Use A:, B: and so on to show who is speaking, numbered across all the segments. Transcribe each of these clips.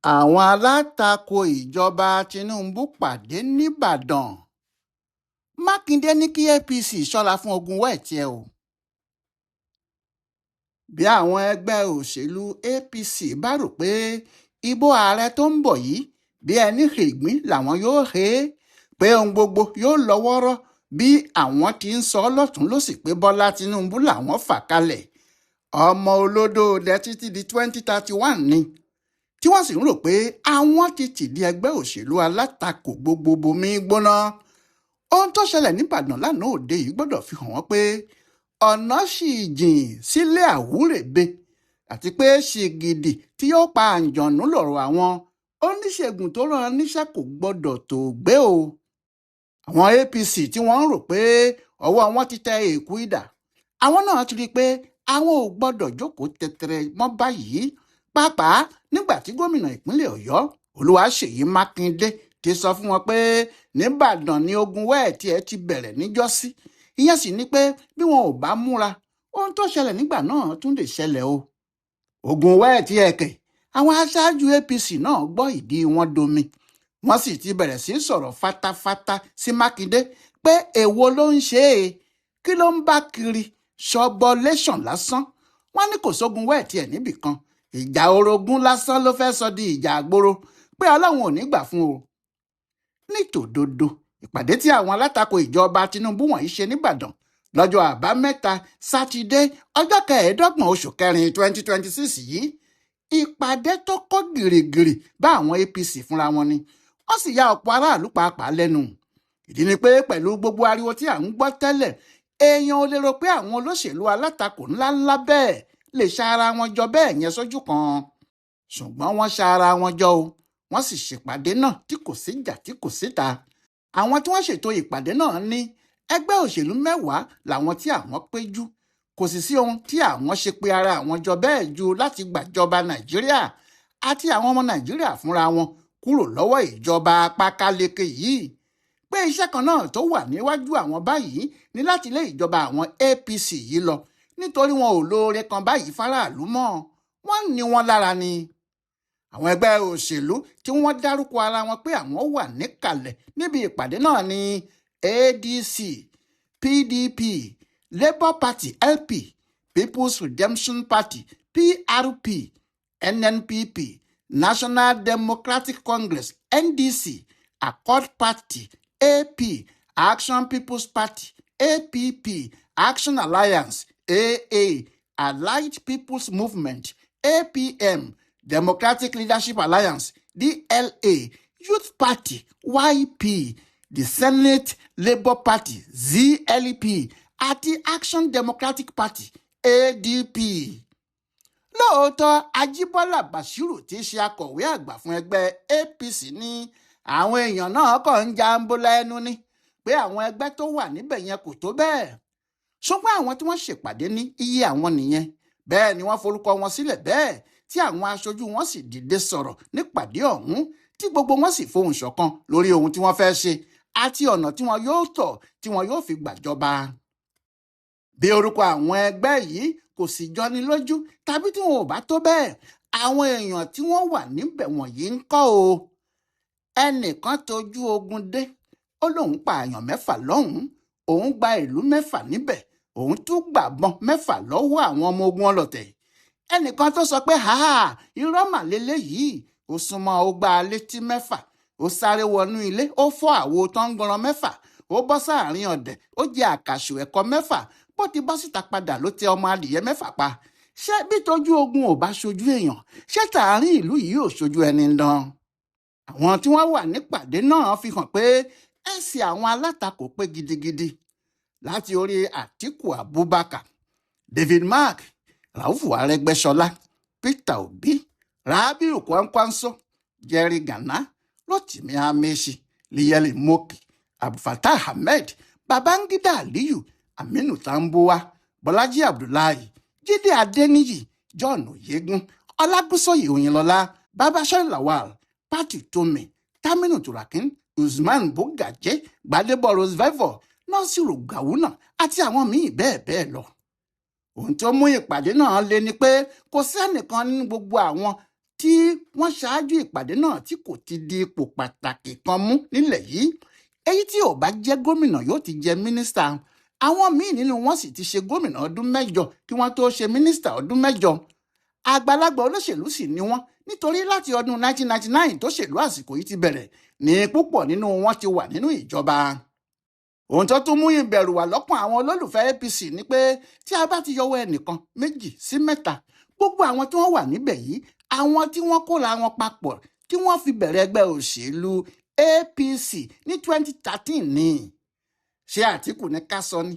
A: àwọn alátakò ìjọba Tinubu pàdé nìbàdàn. Mákindé ní kí APC ṣọ́ra fún ogun wẹ́ẹ̀tì ẹ̀ o. bí àwọn ẹgbẹ́ òṣèlú APC bá rò pé ìbò ààrẹ tó ń bọ̀ yìí bí ẹni hègbín làwọn yóò he pé ohun gbogbo yóò lọ wọ́ọ́rọ́ bí àwọn ti ń sọ lọ́tún lósì pé Bọ́lá Tinubu làwọn fà kalẹ̀ ọmọ olódò dẹ títí di 2031 ni tí wọ́n sì ń rò pé àwọn ti tìdí ẹgbẹ́ òṣèlú alátakò gbogbo bomi gbóná. ohun tó ṣẹlẹ̀ nìbàdàn lánàá òde yìí gbọ́dọ̀ fi hàn wọ́n pé ọ̀nà ṣì jìn sílé àwúrèbe àti pé ṣìgìdì tí yóò pa àǹjọ̀nú lọ̀rọ̀ àwọn oníṣègùn tó rán níṣẹ́ kò gbọ́dọ̀ tó gbé o. àwọn APC tí wọ́n ń rò pé ọwọ́ wọn ti tẹ èkú idà àwọn náà ti rí i pé àwọn ò gbọ́dọ̀ jókòó tẹ̀tẹ̀rẹ̀ mọ́ báyìí pàápàá nígbà tí gómìnà ìpínlẹ̀ Ọ̀yọ́ Olúwaṣèyí Mákindé ti sọ fún wọn pé nìbàdàn ni ogun wẹ́ẹ̀tì ẹ̀ ti bẹ̀rẹ̀ níjọ́sí ìyẹn sì ni pé bí wọn ò bá múra ohun tó ṣẹlẹ̀ nígbà náà tún lè ṣẹlẹ̀ o. ogun wẹ́ẹ̀tì ẹ̀kẹ́ àwọn aṣáájú APC náà gbọ́ ìdí wọn domi wọ́n sì ti bẹ̀rẹ̀ sí sọ̀rọ̀ fatafata sí Mákindé pé èwo ló ń ṣe é kí ló ń bá kiri ṣọbọléṣàn lásán wọ́n ní kò sógun wẹ́ẹ̀tì ẹ̀ níbì kan ìjà orogún lásán ló fẹ́ sọ di ìjà àgboro pé Ọlọ́run ò ní gbà fún o. nítòdodo ìpàdé tí àwọn alátakò ìjọba Tinubu wọ̀nyí ṣe nìbàdàn lọ́jọ́ àbámẹ́ta sátidé ọjọ́ 25 oṣù kẹrin 2026 yìí ìpàdé tó kó gìrìgìrì bá àwọn APC fúnra wọn ni wọ́n sì ya ọ̀pọ̀ aráàlú pàápàá lẹ́nu. ìdí ni pé pẹ̀lú gbogbo ariwo tí à ń gbọ́ tẹ́lẹ̀ èèyàn ò lè rò pé àwọn olóṣèlú alátakò ńláńlá bẹ́ẹ̀ lè ṣara wọn jọ bẹ́ẹ̀ yẹn sójú kan ṣùgbọ́n wọ́n ṣara wọn jọ o wọ́n sì ṣèpàdé náà tí kò síjà tí kò síta. àwọn tí wọ́n ṣètò ìpàdé náà ní ẹgbẹ́ òṣèlú 10 làwọn tí àwọn péjú kò sì sí ohun tí àwọn ṣe pé ara àwọn jọ bẹ́ẹ̀ ju láti gbàjọba Nàìjíríà àti àwọn ọmọ Nàìjíríà fúnra wọn kúrò lọ́wọ́ ìjọba pákáleke yìí pé iṣẹ́ kan náà tó wà níwájú àwọn báyìí ní láti lé ìjọba àwọn APC yìí lọ nítorí wọn ò lóore kan báyìí fáráàlú mọ́ wọ́n ní wọn lára ni. àwọn ẹgbẹ́ òṣèlú tí wọ́n dárúkọ ara wọn pé àwọn wà níkàlẹ̀ níbi ìpàdé náà ní ADC, PDP, Labour Party LP, People's Redemption Party PRP, NNPP, National Democratic Congress NDC, Accord Party AP, Action People's Party APP, Action Alliance AA, Allied People's Movement APM, Democratic Leadership Alliance DLA, Youth Party YP, the Senate Labour Party ZLP àti Action Democratic Party ADP. lóòótọ́ Ajíbọ́lá Bashiru tí í ṣe akọ̀wé àgbà fún ẹgbẹ́ APC ní àwọn èèyàn náà kàn ń jàǹbólà ẹnu ni pé àwọn ẹgbẹ́ tó wà níbẹ̀ yẹn kò tó bẹ́ẹ̀ ṣùgbọ́n àwọn tí wọ́n ṣèpàdé ní iye àwọn nìyẹn bẹ́ẹ̀ ni wọ́n forúkọ wọn sílẹ̀ bẹ́ẹ̀ tí àwọn aṣojú wọn sì dìde sọ̀rọ̀ nípàdé ọ̀hún tí gbogbo wọn sì fohùn ṣọ̀kan lórí ohun tí wọ́n fẹ́ ṣe àti ọ̀nà tí wọn yóò tọ̀ tí wọn yóò fi gbàjọba. bí orúkọ àwọn ẹgbẹ́ yìí kò sì jọni lójú tàbí tí wọn ò bá tó bẹ́ẹ̀ àwọn èèyàn tí wọ́n wà níbẹ̀ wọ̀nyí ń kọ́ o. ẹnìkan tójú ogun dé ó lóun pààyàn 6 lọ́hùn-ún òun gba ìlú 6 níbẹ̀ òun tún gbàbọn 6 lọ́wọ́ àwọn ọmọ ogun ọlọ̀tẹ̀. ẹnìkan tó sọ pé irọ́ mà lélẹ́yìí ó súnmọ́ ó gbá a létí 6 ó sáré wọnú ilé ó fọ́ àwo tọ́ngọ̀ràn 6 ó bọ́ sáàrin ọ̀dẹ̀ ó jẹ àkàṣù ẹ̀kọ 6 bó ti bọ́ síta padà ló tẹ ọmọ adìyẹ 6 pa. ṣé bí tójú ogun ò bá ṣojú èèyàn ṣé tààrin ìlú yìí ò ṣojú ẹni dán. àwọn tí wọ́n wà nípàdé náà fi hàn pé ẹ̀sìn àwọn alátakò pé gidigidi láti orí Àtíkù Abubakar, David Mark, Raufu Arẹ́gbẹ́ṣọlá, Peter Obi, Rabiu Kwankwanso, Jerry Gana, Rotimi Amaechi, Liyeli Moki, Abdulfatah Ahmed, Babangida Aliyu, Aminu Tambuwa, Bọ́lájí Abdullahi, Jídé Adéníyì, John Oyegun, Ọlágúnsóyè Oyinlọ́lá, Babashir Lawal, Patti Tome, Taminu Turakin, Usman Bogaje, Gbadebo Roosevelt, Nasiru Gawuna àti àwọn míì bẹ́ẹ̀ bẹ́ẹ̀ lọ. ohun tó mú ìpàdé náà le ni pé kò sí ẹnìkan nínú gbogbo àwọn tí wọ́n ṣáájú ìpàdé náà tí kò ti di ipò pàtàkì kan mú nílẹ̀ yìí. Èyí tí ò bá jẹ́ gómìnà yóò ti jẹ mínísítà. Àwọn míì nínú wọn sì ti ṣe gómìnà ọdún 8 kí wọ́n tó ṣe mínísítà ọdún 8. Àgbàlagbà olóṣèlú sì ni wọ́n, nítorí láti ọdún 1999 tó ṣèlú àsìkò yìí ti bẹ̀rẹ̀ ní púpọ̀ nínú wọn ti wà nínú ìjọba. Ohun tó tún mú ìbẹ̀rù wà lọ́kàn àwọn olólùfẹ́ APC ni pé tí a bá ti yọwọ́ ẹnìkan 2 sí 3, gbogbo àwọn tí wọ́n wà níbẹ̀ yìí, àwọn tí wọ́n kóra wọn papọ̀ tí wọ́n fi bẹ̀rẹ̀ ẹgbẹ́ òṣèlú APC ní 2013 ni. Ṣé Àtíkù ní ká sọ ni,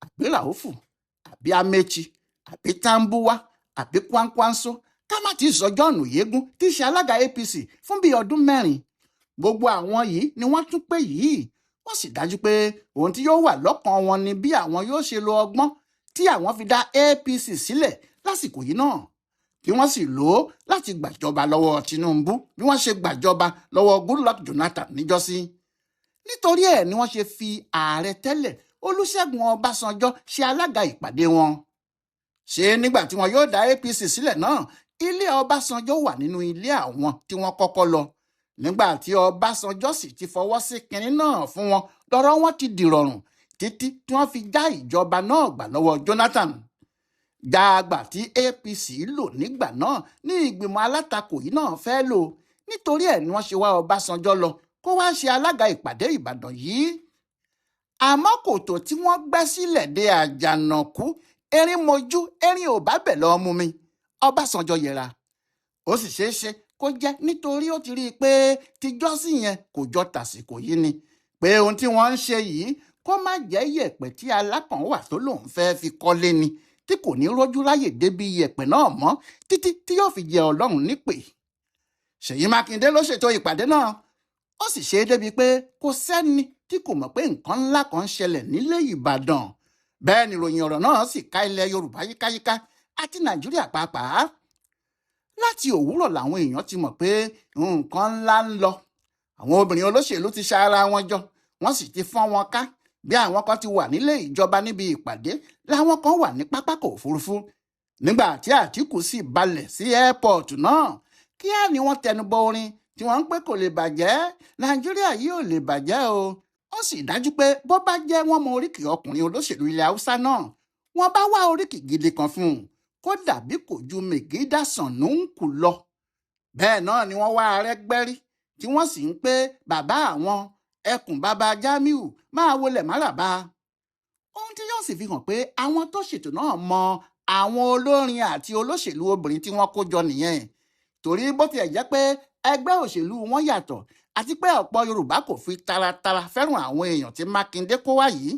A: àbí Ràúfù, àbí Amechi, àbí Tambuwa, àbí Kwankwanso, ká má ti sọ John Oyègún tí í ṣe alága APC fún bíi ọdún 4. Gbogbo àwọn yìí ni wọ́n tún pè yìí. Wọ́n sì dájú pé ohun tí yóò wà lọ́kàn wọn ni bí àwọn yóò ṣe lo ọgbọ́n tí àwọn fi dá APC sílẹ̀ lásìkò yìí náà, kí wọ́n sì lò ó láti gbàjọba lọ́wọ́ Tinubu bí wọ́n ṣe gbàjọba lọ́wọ́ Goodluck Jonathan níjọ́sí. Nítorí ẹ̀ ni wọ́n ṣe fi ààrẹ tẹ́lẹ̀ Olúṣẹ́gun Ọbásanjọ́ ṣe alága ìpàdé wọn. Ṣé nígbà tí wọn yóò dá APC sílẹ̀ náà, ilé Ọbásanjọ́ wà nínú ilé àwọn tí wọ́n kọ́kọ́ lọ. Nígbà tí Ọbásanjọ́ sì ti fọwọ́ sí kinní náà fún wọn, lọ́rọ̀ wọn ti dìrọ̀rùn títí tí wọ́n fi já ìjọba náà gbà lọ́wọ́ Jonathan. Dàgbà tí APC lò nígbà náà ní ìgbìmọ̀ alátakò yìí náà fẹ́ lò, nítorí ẹ̀ ni wọ́n ṣe wá Ọbásanjọ́ lọ kó wá ṣe alága ìpàdé Ìbàdàn yìí. Àmọ́ kòtò tí wọ́n gbẹ́ sílẹ̀ de àjànàkú, erin mojú erin ò bá bẹ̀ lọ́ọ́ mú mi. Ọbásanjọ́ yẹra. Ó sì ṣeé ṣe kó jẹ́ nítorí ó ti rí i pé tijọ́sí yẹn kò jọ tàsìkò yìí ni, pé ohun tí wọ́n ń ṣe yìí kó má jẹ́ yẹ̀pẹ̀ tí alákàn wà tó lòun fẹ́ fi kọ́lé ni, tí kò ní rójú ráyè débi yẹ̀pẹ̀ náà mọ́ títí tí yóò fi jẹ Ọlọ́run nípè. Ṣèyí Mákindé ló ṣètò ìpàdé náà. Ó sì ṣe é débi pé kò sẹ́ni tí kò mọ̀ pé nǹkan ńlá kan ń ṣẹlẹ̀ nílé Ìbàdàn. Bẹ́ẹ̀ ni ìròyìn ọ̀rọ̀ náà sì ká ilẹ̀ Yorùbá yíkáyíká àti Nàìjíríà pàápàá. Láti òwúrọ̀ làwọn èèyàn ti mọ̀ pé nǹkan ńlá ń lọ. Àwọn obìnrin olóṣèlú ti ṣa ara wọn jọ, wọ́n sì ti fọ́n wọn ká. Bí àwọn kan ti wà nílé ìjọba níbi ìpàdé, láwọn kan wà ní pápákọ̀ òfurufú. Nígbà tí Àtíkù sì balẹ̀ sí airport náà, kíá ni wọ́n tẹnubọ orin tí wọ́n ń pé kò lè bàjẹ́, Nàìjíríà yìí ò lè bàjẹ́ o. Ó sì dájú pé bó bá jẹ́ wọ́n mọ oríkì ọkùnrin olóṣèlú ilẹ̀ Haúsá náà, wọ́n bá wá oríkì gidi kan fún un, kó dàbí kò ju Mègídà Sànúǹkù lọ. Bẹ́ẹ̀ náà ni wọ́n wá Arẹ́gbẹ́rí tí wọ́n sì ń pé bàbá àwọn ẹkùn bàbá Jamiu máa wọlé máràbá. Ohun tí yóò sì fi hàn pé àwọn tó ṣètò náà mọ àwọn olórin àti olóṣèlú obìnrin tí wọ́n kó jọ nìyẹn. Torí bó tiẹ̀ jẹ́ pé ẹgbẹ́ òṣèlú wọn yàtọ̀ àti pé ọ̀pọ̀ Yorùbá kò fi taratara fẹ́ràn àwọn èèyàn tí Mákindé kó wá yìí,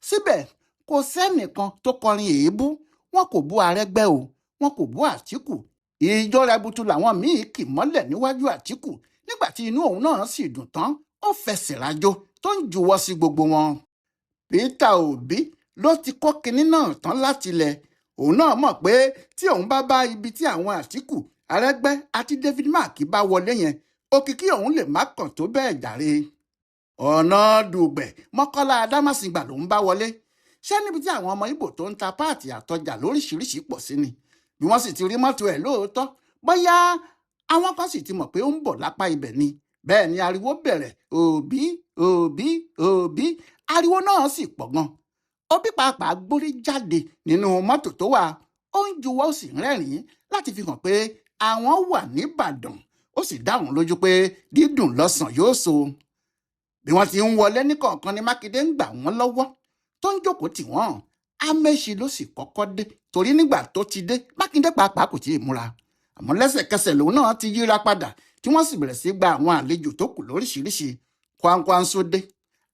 A: síbẹ̀ kò sẹ́nìkan tó kọrin èébú. Wọn kò bú Arẹ́gbẹ́ o, wọn kò bú Àtíkù. Ìjọ rẹbutu làwọn míì kì mọ́lẹ̀ níwájú Àtíkù nígbà tí inú òun náà sì dùn tán, ó fẹsẹ̀ rájò tó ń juwọ́ sí gbogbo wọn. Peter Obi ló ti kọ́ kinní náà tán látilẹ̀. Òun náà mọ̀ pé tí òun bá bá ibi tí àwọn Àtíkù, Arẹ́gbẹ́ àti David Mark bá wọlé yẹn, òkìkí òun lè má kàn tó bẹ́ẹ̀ jàre. Ọ̀nà Dùgbẹ̀ Mọ́kọ́lá Adámàsìngbà lòún bá wọlé. Ṣé níbi tí àwọn ọmọ Ìgbò tó ń ta páàtì àtọjà lóríṣiríṣi pọ̀ sí ni? Bí wọ́n sì ti rí mọ́tò ẹ̀ lóòótọ́, bóyá àwọn kan sì ti mọ̀ pé ó ń bọ̀ lápá ibẹ̀ ni. Bẹ́ẹ̀ ni ariwo bẹ̀rẹ̀, Òbí Òbí Òbí, ariwo náà sì pọ̀ gan. Òbí pàápàá gbórí jáde nínú mọ́tò tó wà, ó ń juwọ́ ó sì ń rẹ́rìn-ín láti fi hàn pé àwọn wà níbàdàn. Ó sì dá wọn lójú pé dídùn lọ́sàn yóò so. Bí wọ́n ti ń wọlé ní kọ̀ọ̀kan ni Mákindé ń gbà wọ́n lọ́wọ́ tó ń jókòó tì wọ́n. Amechi ló sì kọ́kọ́ dé, torí nígbà tó ti dé Mákindé pàápàá kò tí ì múra. Àmọ́ lẹ́sẹ̀kẹsẹ̀ lòun náà ti yíra padà tí wọ́n sì bẹ̀rẹ̀ sí gba àwọn àlejò tó kù lóríṣiríṣi. Kwankwanso dé,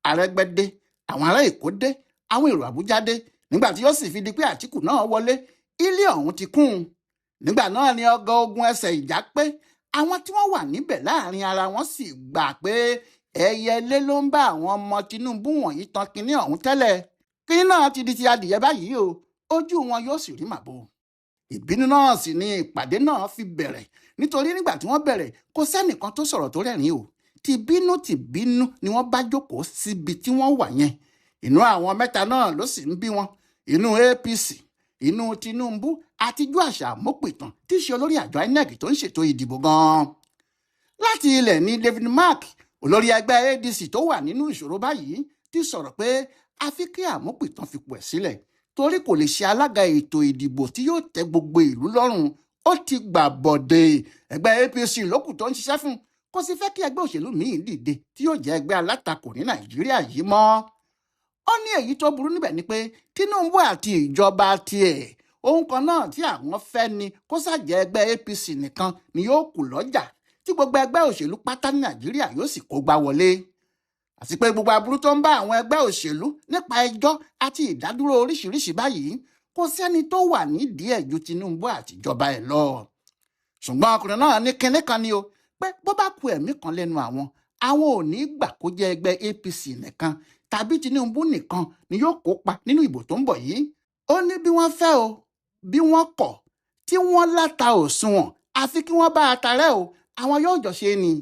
A: Arẹ́gbẹ́ dé, àwọn ará Èkó dé, àwọn èrò Àbújá dé. Nígbà tí yóò sì fi di pé Àtíkù náà wọlé, ilé ọ̀hún ti kún un. Nígbà náà ni ọgọ ogun ẹsẹ̀ ìjà pé àwọn tí wọ́n wà níbẹ̀ láàrin ara wọn sì gbà pé ẹyẹlé ló ń bá àwọn ọmọ Tinubu wọ̀nyí tan kinní ọ̀hún tẹ́lẹ̀. Kinní náà ti di ti adìyẹ báyìí o, ojú wọn yóò sì rí màbo. Ìbínú náà sì ni ìpàdé náà fi bẹ̀rẹ̀, nítorí nígbà tí wọ́n bẹ̀rẹ̀ kò sẹ́nìkan tó sọ̀rọ̀ tó rẹ́rìn o. Tìbínú ni wọ́n bá jókòó síbi tí wọ́n wà yẹn. Inú àwọn mẹ́ta náà ló sì ń bí wọn. Inú APC, inú Tinubu àti Joash Amopitan tí í ṣe olórí àjọ INEC tó ń ṣètò ìdìbò gan-an. Láti ilẹ̀ ní David Mark, olórí ẹgbẹ́ ADC tó wà nínú ìṣòro báyìí, ti sọ̀rọ̀ pé àfi kí Amopitan fipò ẹ̀ sílẹ̀ torí kò lè ṣe alága ètò ìdìbò tí yóò tẹ́ gbogbo ìlú lọ́rùn. Ó ti gbà bọ̀dẹ̀ ẹgbẹ́ APC lókù tó ń ṣiṣẹ́ fún, kò sì fẹ́ kí ẹgbẹ́ òṣèlú míì dìde tí yóò jẹ́ ẹgbẹ́ alátakò ní Nàìjíríà yìí mọ́. Ó ní èyí tó burú níbẹ̀ ni pé Tinubu àti ìjọba tiẹ̀ ohun kan náà tí àwọn fẹ́ ni kó ṣàjẹ́ ẹgbẹ́ APC nìkan ni yóò kù lọ́jà tí gbogbo ẹgbẹ́ òṣèlú pátá ní Nàìjíríà yóò sì kó gbá wọlé. Àti pé gbogbo aburú tó ń bá àwọn ẹgbẹ́ òṣèlú nípa ẹjọ́ àti ìdádúró oríṣiríṣi báyìí kò sẹ́ni tó wà nídìí ẹ̀ ju Tinubu àti ìjọba ẹ̀ lọ. Ṣùgbọ́n ọkùnrin náà ní kinní kan ni o pé bó bá ku ẹ̀mí kan lẹ́nu àwọn ò ní gbà kó jẹ́ ẹgbẹ́ APC nìkan tàbí Tinubu nìkan ni yóò kópa nínú ìbò tó ń bọ̀ yìí. Ó ní bí wọ́n fẹ́ o bí wọ́n kọ̀ tí wọ́n láta òṣùwọ̀n àfi kí wọ́n bá atarẹ́ o àwọn yóò jọ ṣe ni.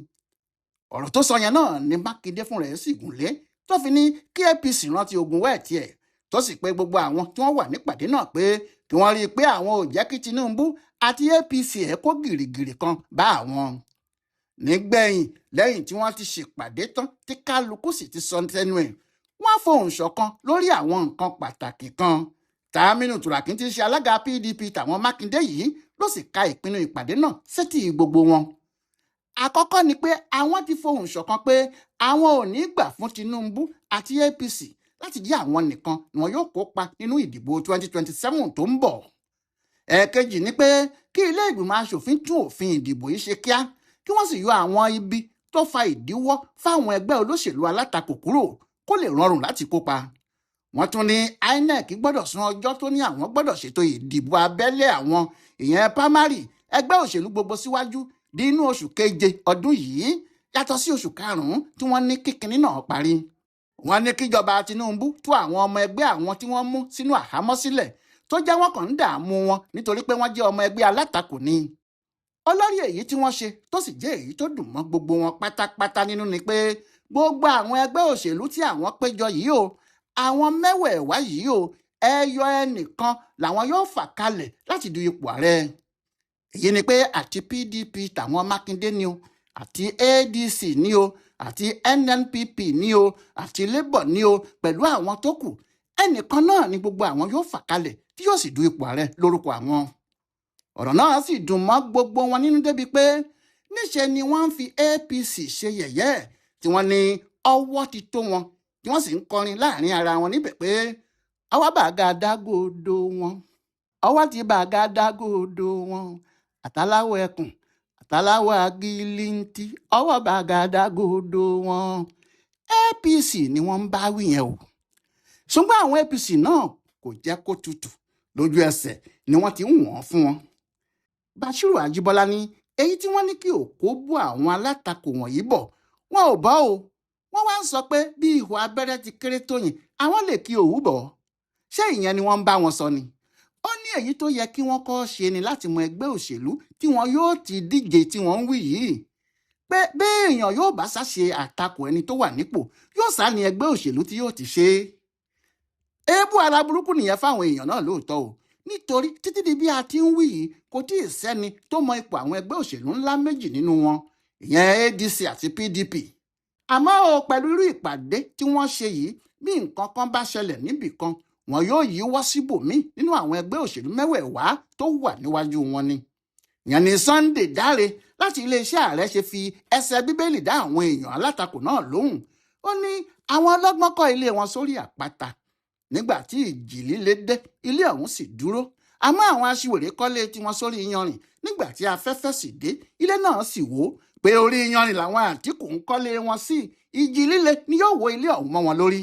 A: Ọ̀rọ̀ tó sọ yẹn náà ni Mákindé fún rẹ̀ sì gùn lé tó fi ní kí APC rántí ogun wẹ́ẹ̀tì ẹ̀ tó sì pé gbogbo àwọn tí wọ́n wà nípàdé náà pé kí wọ́n rí i pé àwọn ò jẹ́ kí Tinubu àti APC ẹ̀ kó gìrìgìrì kan bá àwọn. Nígbẹ̀yìn lẹ́yìn tí wọ́n ti ṣèpàdé tán tí kálukú sì ti sọ tẹnu ẹ̀, wọ́n fohùn ṣọ̀kan lórí àwọn nǹkan pàtàkì kan. Tàmínú Tùràkì tí í ṣe alága PDP tàwọn Mákindé yìí ló sì ka ìpinnu ìpàdé náà sétí gbogbo wọn. Àkọ́kọ́ ni pé àwọn ti fohùn ṣọ̀kan pé àwọn ò ní gbà fún Tinubu àti APC láti jẹ́ àwọn nìkan ni wọn yóò kópa nínú ìdìbò 2027 tó ń bọ̀. Ẹ̀ẹ̀kejì ni pé kí ilé ìgbìmọ̀ aṣòfin tún òfin ìdìbò yìí ṣe kíá kí wọ́n sì yọ àwọn ibi tó fa ìdíwọ́ fáwọn ẹgbẹ́ olóṣèlú alátakò kúrò kó lè rọrùn láti kópa. Wọ́n tún ní INEC gbọ́dọ̀ sún ọjọ́ tó ní àwọn gbọ́dọ̀ ṣètò ìdìbò abẹ́lé àwọn ìyẹn primary ẹgbẹ́ òṣèlú gbogbo síwájú di inú oṣù keje ọdún yìí yàtọ̀ sí oṣù karùn-ún tí wọ́n ní kíkiní náà parí. Wọ́n ní kíjọba Tinubu tú àwọn ọmọ ẹgbẹ́ àwọn tí wọ́n mú sínú àhámọ́ sílẹ̀ tó jẹ́ wọ́n kàn ń dààmú wọn nítorí pé wọ́n jẹ́ ọmọ ẹgbẹ́ alátakò ni. Olórí èyí tí wọ́n ṣe tó sì jẹ́ èyí tó dùn mọ́ gbogbo wọn pátápátá nínú ni pé gbogbo àwọn ẹgbẹ́ òṣèlú tí àwọn péjọ yìí o àwọn mẹ́wẹ̀ẹ̀wá yìí o ẹyọ ẹnìkan làwọn yóò fà kalẹ̀ láti du ipò ààrẹ. Èyí ni pé àti PDP tàwọn Mákindé ni o àti ADC ni o àti NNPP ni o àti Labour ni o pẹ̀lú àwọn tó kù ẹnìkan náà ni gbogbo àwọn yóò fà kalẹ̀ tí yóò sì du ipò ààrẹ lórúkọ àwọn. Ọ̀rọ̀ náà sì dùn mọ́ gbogbo wọn nínú débi pé níṣe ni wọ́n ń fi APC ṣe yẹ̀yẹ́ tí wọ́n ní ọwọ́ ti tó wọn tí wọ́n sì ń kọrin láàrin ara wọn níbẹ̀ pé ọwọ́ bàgà dágòdo wọn ọwọ́ ti bàgà dágòdo wọn àtàláwọ̀ ẹkùn àtàláwọ̀ agilintí ọwọ́ bàgà dágòdo wọn. APC ni wọ́n ń bá wí yẹn o. Ṣùgbọ́n àwọn APC náà kò jẹ́ kó tutù lójú ẹsẹ̀ ni wọ́n ti ń wọ̀n fún wọn. Bashiru Ajibola ní èyí tí wọ́n ní kí òkó bú àwọn alátakò wọ̀nyí bọ̀ wọn ò bọ́ o. Wọ́n wá ń sọ pé bí ihò abẹ́rẹ́ ti kéré tó yìn àwọn lè kí òwú bọ̀. Ṣé ìyẹn ni wọ́n ń bá wọn sọ ni? Ó ní èyí tó yẹ kí wọ́n kọ́ ṣe ni láti mọ ẹgbẹ́ òṣèlú tí wọn yóò ti díje tí wọ́n ń wí yìí. Pé béèyàn yóò bá ṣàṣe àtakò ẹni tó wà nípò yóò sá ní ẹgbẹ́ òṣèlú tí yóò ti ṣe é. Èébú ara burúkú nìyẹn fáwọn èèyàn náà lóòótọ́ o. Nítorí títí di bí a ti ń wí yìí kò tí ì sẹ́ni tó mọ ipò àwọn ẹgbẹ́ òṣèlú ńlá méjì nínú wọn ìyẹn ADC àti PDP. Àmọ́ o pẹ̀lú irú ìpàdé tí wọ́n ṣe yìí bí nǹkan kan bá ṣẹlẹ̀ níbì kan wọn yóò yíwọ́ síbòmíì nínú àwọn ẹgbẹ́ òṣèlú mẹ́wẹ̀ẹ̀wá tó wà níwájú wọn ni. Ìyẹn ni Sunday Dáre láti iléeṣẹ́ ààrẹ ṣe fi ẹsẹ̀ bíbélì dá àwọn èèyàn alátakò náà lóhùn. Ó ní àwọn ọlọ́gbọ́n kọ́ ilé wọn sórí àpáta nígbà tí ìjì líle dé ilé ọ̀hún sì dúró. Àmọ́ àwọn aṣiwèrè kọ́lé tiwọn sórí iyanrìn nígbà tí afẹ́fẹ́ sì dé ilé náà sì wó pé orí iyanrìn làwọn Àtíkù ń kọ́lé wọn sí ìjì líle ni yóò wó ilé ọ̀hún mọ́ wọn lórí.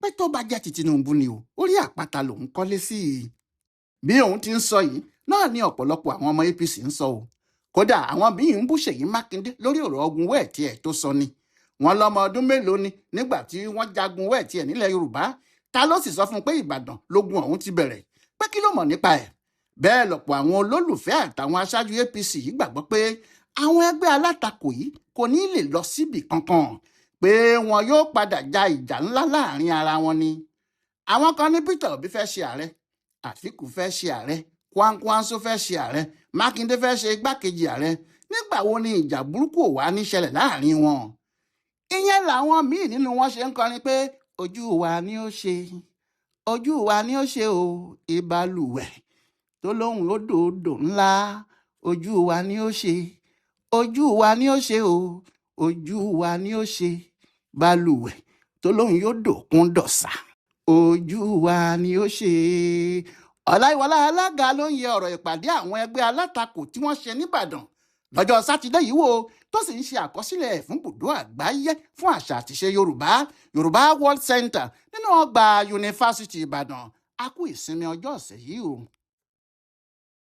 A: Pé tó bá jẹ́ ti Tinubu ni o orí àpáta lòun kọ́lé sí i. Bí òun ti ń sọ yìí náà ni ọ̀pọ̀lọpọ̀ àwọn ọmọ APC ń sọ o. Kódà àwọn bíi ń bú Ṣèyí Mákindé lórí ọ̀rọ̀ ogun wẹ́ẹ̀tì ẹ̀ tó sọ ni. Wọ́n lọ́mọ ọdún mélòó ni nígbà tí wọ́n jagun wẹ́ẹ̀tì ẹ̀ nílẹ̀ Yorùbá ta ló sì sọ fún un pé Ìbàdàn lógun ọ̀hún ti bẹ̀rẹ̀ pé kí ló mọ̀ nípa ẹ̀. Bẹ́ẹ̀ lọ̀pọ̀ àwọn olólùfẹ́ àtàwọn aṣáájú APC yìí gbàgbọ́ pé àwọn ẹgbẹ́ alátakò yìí kò ní lè lọ síbì kankan pé wọn yóò padà ja ìjà ńlá láàrin ara wọn ni. Àwọn kan ní Peter Obi fẹ́ ṣe ààrẹ Àtíkù fẹ́ ṣe ààrẹ, Kwankwanso fẹ́ ṣe ààrẹ, Mákindé fẹ́ ṣe igbákejì ààrẹ. Nígbà wo ni ìjà burúkú ò wá ní ṣẹlẹ̀ láàrin wọn? Ìyẹn làwọn míì nínú wọn ṣe ń kọrin pé ojú wa ni ó ṣe, ojú wa ni ó ṣe o, ìbalùwẹ̀ tó lóhùn odòdó ńlá, ojú wa ni ó ṣe, ojú wa ni ó ṣe o, ojú wa ni ó ṣe, balùwẹ̀ tó lóhùn yóò dòkun dọ̀sà, ojú wa ni ó ṣe. Ọláyíwọlá Alága ló ń yẹ ọ̀rọ̀ ìpàdé àwọn ẹgbẹ́ alátakò tí wọ́n ṣe nìbàdàn lọ́jọ́ sátidé yìí wò, tó sì ń ṣe àkọsílẹ̀ fún bùdó àgbáyé fún àṣà àtìṣe Yorùbá World Center nínú ọgbà yunifásitì Ìbàdàn. A kú ìsinmi ọjọ́ ọ̀sẹ̀ yìí o.